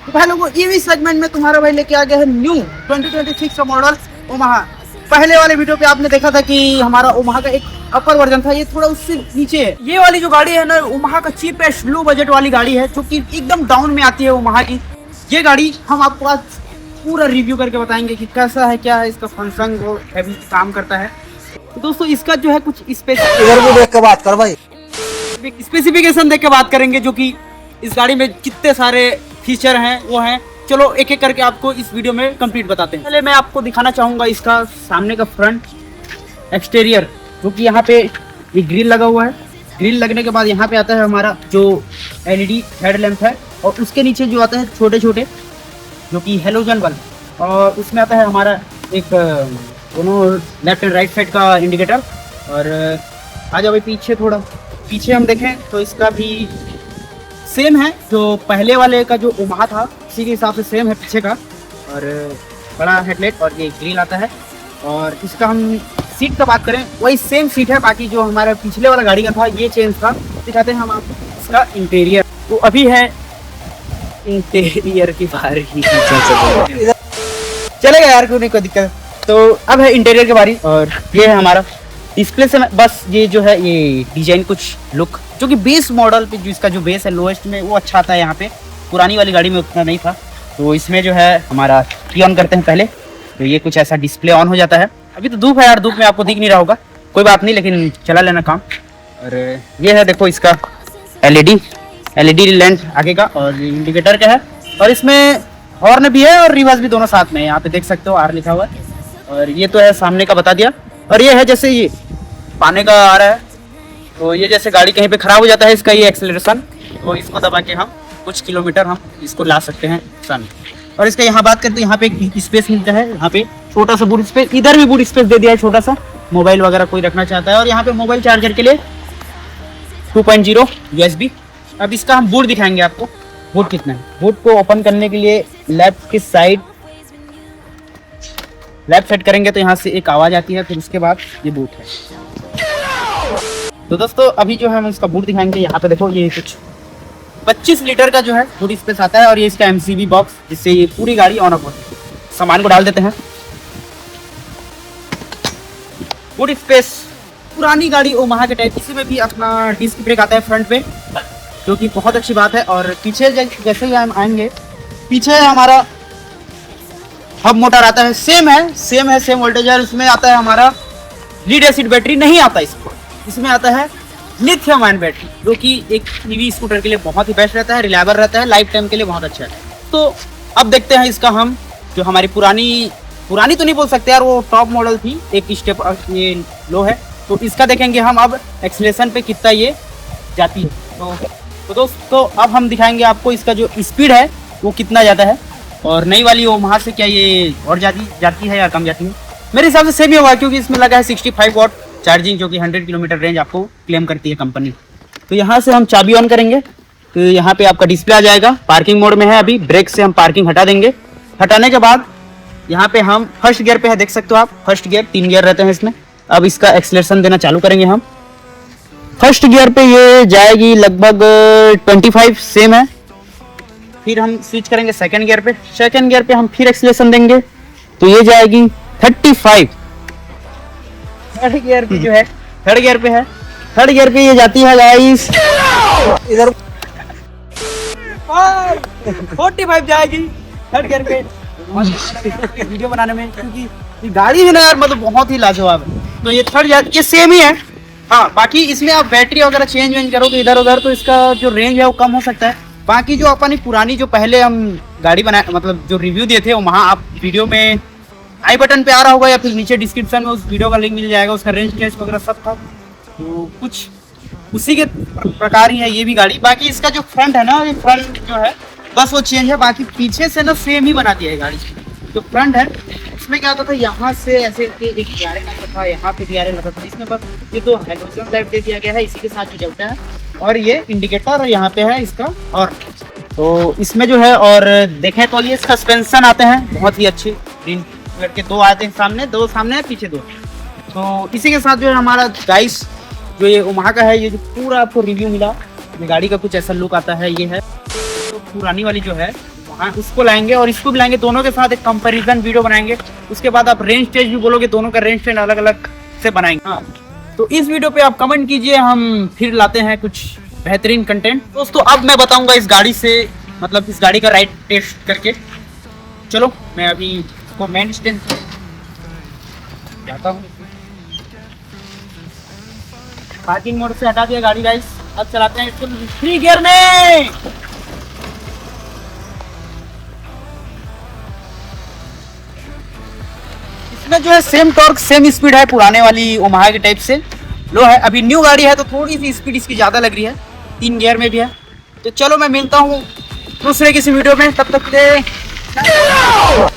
तो भाई लोगों ईवी सेगमेंट में तुम्हारा भाई लेके आ गया है न्यू 2026 का मॉडल ओमाहा। पहले वाले वीडियो पे आपने देखा था कि हमारा ओमाहा का एक अपर वर्जन था, ये थोड़ा उससे नीचे है। ये वाली जो गाड़ी है ना ओमाहा का चीपेस्ट लो बजट वाली गाड़ी है जो कि एकदम डाउन में आती है ओमाहा की। ये गाड़ी हम आपको आज पूरा रिव्यू करके बताएंगे कि कैसा है, क्या है इसका फंक्शन, वो हैवी काम करता है। तो दोस्तों इसका जो है कुछ स्पेसिफिकेशन देख के बात करेंगे, जो कि इस गाड़ी में कितने सारे फीचर हैं वो हैं। चलो एक एक करके आपको इस वीडियो में कंप्लीट बताते हैं। पहले मैं आपको दिखाना चाहूँगा इसका सामने का फ्रंट एक्सटीरियर, जो कि यहाँ पे ये ग्रिल लगा हुआ है। ग्रिल लगने के बाद यहाँ पे आता है हमारा जो एलईडी हेडलैम्प है, और उसके नीचे जो आता है छोटे छोटे जो कि हेलोजन बल्ब, और उसमें आता है हमारा एक दोनों लेफ्ट एंड राइट साइड का इंडिकेटर। और आ जाओ भाई पीछे, थोड़ा पीछे हम देखें तो इसका भी सेम है जो पहले वाले का जो ओमाहा था उसी के हिसाब से सेम है पीछे का। और बड़ा हेडलाइट और ये ग्रिल आता है। और इसका हम सीट का बात करें वही सेम सीट है, बाकी जो हमारा पिछले वाला गाड़ी का था ये चेंज था। दिखाते हैं हम आपको इसका इंटीरियर। तो अभी है इंटीरियर की बारी चलेगा यार, क्यों नहीं कोई दिक्कत। तो अब है इंटीरियर की बारी, और ये है हमारा डिस्प्ले से बस ये जो है ये डिजाइन कुछ लुक जो कि बेस मॉडल पे जो इसका जो बेस है लोएस्ट में वो अच्छा आता है। यहाँ पे पुरानी वाली गाड़ी में उतना नहीं था। तो इसमें जो है हमारा की ऑन करते हैं पहले, तो ये कुछ ऐसा डिस्प्ले ऑन हो जाता है। अभी तो धूप है यार, धूप में आपको दिख नहीं रहा होगा, कोई बात नहीं, लेकिन चला लेना काम। और ये है देखो इसका एलईडी लैंप आगे का, और इंडिकेटर का है। और इसमें हॉर्न भी है और रिवर्स भी दोनों साथ में, यहाँ पे देख सकते हो आर लिखा हुआ है। और ये तो है सामने का बता दिया। और ये है जैसे ये पाने का आ रहा है, तो ये जैसे गाड़ी कहीं पे खराब हो जाता है इसका ये एक्सेलरेशन, तो इसको दबा के हम कुछ किलोमीटर हम इसको ला सकते हैं सन। और इसका यहाँ बात करते हैं, यहाँ पे एक स्पेस मिलता है, यहाँ पे छोटा सा बूट स्पेस, इधर भी बूट स्पेस दे दिया है छोटा सा, मोबाइल वगैरह कोई रखना चाहता है। और यहाँ पे मोबाइल चार्जर के लिए 2.0 USB। अब इसका हम बूट दिखाएंगे आपको, बूट कितना है। बूट को ओपन करने के लिए लेफ्ट की साइड लेफ्ट साइड करेंगे तो यहाँ से एक आवाज आती है, फिर उसके बाद ये बूट है। तो दोस्तों अभी जो है हम इसका बूट दिखाएंगे। यहाँ पे देखो ये कुछ 25 लीटर का जो है बूट स्पेस आता है, और ये इसका MCB बॉक्स जिससे ये पूरी गाड़ी ऑन ऑफ होती है। सामान को डाल देते हैं। बूट स्पेस पुरानी गाड़ी ओमाहा के टाइप, इसी में भी अपना डिस्क ब्रेक आता है फ्रंट पे, जो कि बहुत अच्छी बात है। और पीछे जैसे ही हम आएंगे, पीछे हमारा हब मोटर आता है, सेम वोल्टेज है। इसमें आता है हमारा लीड एसिड बैटरी नहीं आता इसमें आता है लिथियम आयन बैटरी, जो कि एक ईवी स्कूटर के लिए बहुत ही बेस्ट रहता है, रिलायबल रहता है, लाइफ टाइम के लिए बहुत अच्छा है। तो अब देखते हैं इसका हम जो हमारी पुरानी तो नहीं बोल सकते यार, वो टॉप मॉडल थी, एक स्टेप ये लो है, तो इसका देखेंगे हम अब एक्सीलरेशन पे कितना ये जाती है। तो दोस्तों अब हम दिखाएंगे आपको इसका जो स्पीड है वो कितना ज़्यादा है, और नई वाली वहाँ से क्या ये और जाती है या कम जाती है। मेरे हिसाब से सेम ही होगा, क्योंकि इसमें लगा है 65 वॉट चार्जिंग, जो कि 100 किलोमीटर रेंज आपको क्लेम करती है कंपनी। तो यहाँ से हम चाबी ऑन करेंगे तो यहाँ पे आपका डिस्प्ले आ जाएगा। पार्किंग मोड में है अभी, ब्रेक से हम पार्किंग हटा देंगे। हटाने के बाद यहाँ पे हम फर्स्ट गियर पे है, देख सकते हो आप, फर्स्ट गियर, 3 गियर रहते हैं इसमें। अब इसका एक्सीलरेशन देना चालू करेंगे हम। फर्स्ट गियर पे ये जाएगी लगभग 25 सेम है। फिर हम स्विच करेंगे सेकंड गियर पे। सेकंड गियर पे हम फिर एक्सीलरेशन देंगे तो ये जाएगी 35। थर्ड गियर पे जो है, थर्ड गियर पे है, थर्ड गियर पे ये जाती है गाइस इधर 45 जाएगी थर्ड गियर पे। वीडियो बनाने में, क्योंकि ये गाड़ी है ना यार, मतलब बहुत ही लाजवाब है। तो ये थर्ड, ये सेम ही है। हाँ, बाकी इसमें आप बैटरी वगैरह चेंज करोगे इधर उधर तो इसका जो रेंज है वो कम हो सकता है। बाकी जो अपनी पुरानी जो पहले हम गाड़ी बनाए, मतलब जो रिव्यू दिए थे, वहाँ आप वीडियो में आई बटन पे आ रहा होगा या फिर नीचे डिस्क्रिप्शन में उस वीडियो का लिंक मिल जाएगा, उसका रेंज टेस्ट वगैरह सब था। तो कुछ उसी के प्रकार ही है ये भी गाड़ी। बाकी इसका जो फ्रंट है ना, ये फ्रंट जो है बस वो चेंज है, बाकी पीछे से ना सेम ही बना दिया है गाड़ी। जो फ्रंट है इसमें क्या होता था, यहाँ से ऐसे एक गियारे लगता था, यहाँ पे गियारे लगता था, इसमें बस ये तो हेलोजन लाइट दे दिया गया है, इसी के साथ जो चलता है। और ये इंडिकेटर और यहाँ पे है इसका, और तो इसमें जो है, और देखें तो ये सस्पेंशन आते हैं बहुत ही अच्छे, ग्रीन कलर के 2 आते हैं, दो सामने है, पीछे 2। तो इसी के साथ जो है हमारा गाइस जो ये ओमाहा का है, ये जो पूरा आपको रिव्यू मिला, ये गाड़ी का कुछ ऐसा लुक आता है। ये है तो पुरानी वाली जो है हाँ, उसको लाएंगे और इसको भी लाएंगे, दोनों के साथ एक कंपैरिजन वीडियो बनाएंगे। उसके बाद आप रेंज टेस्ट भी बोलोगे, दोनों का रेंज टेस्ट अलग अलग से बनाएंगे। हाँ, तो इस वीडियो पे आप कमेंट कीजिए, हम फिर लाते हैं कुछ बेहतरीन कंटेंट। दोस्तों अब मैं बताऊंगा इस गाड़ी से, मतलब इस गाड़ी का राइड टेस्ट करके। चलो मैं अभी इसको मेन स्टैंड जाता हूँ। पार्किंग मोड से हटा दिया गाड़ी गाइस, अब चलाते हैं इसको 3 गियर में। इसमें जो है सेम टॉर्क सेम स्पीड है पुराने वाली ओमाहा के टाइप से, लो है। अभी न्यू गाड़ी है तो थोड़ी सी स्पीड इसकी ज़्यादा लग रही है, 3 गियर में भी है। तो चलो मैं मिलता हूँ दूसरे किसी वीडियो में, तब तक के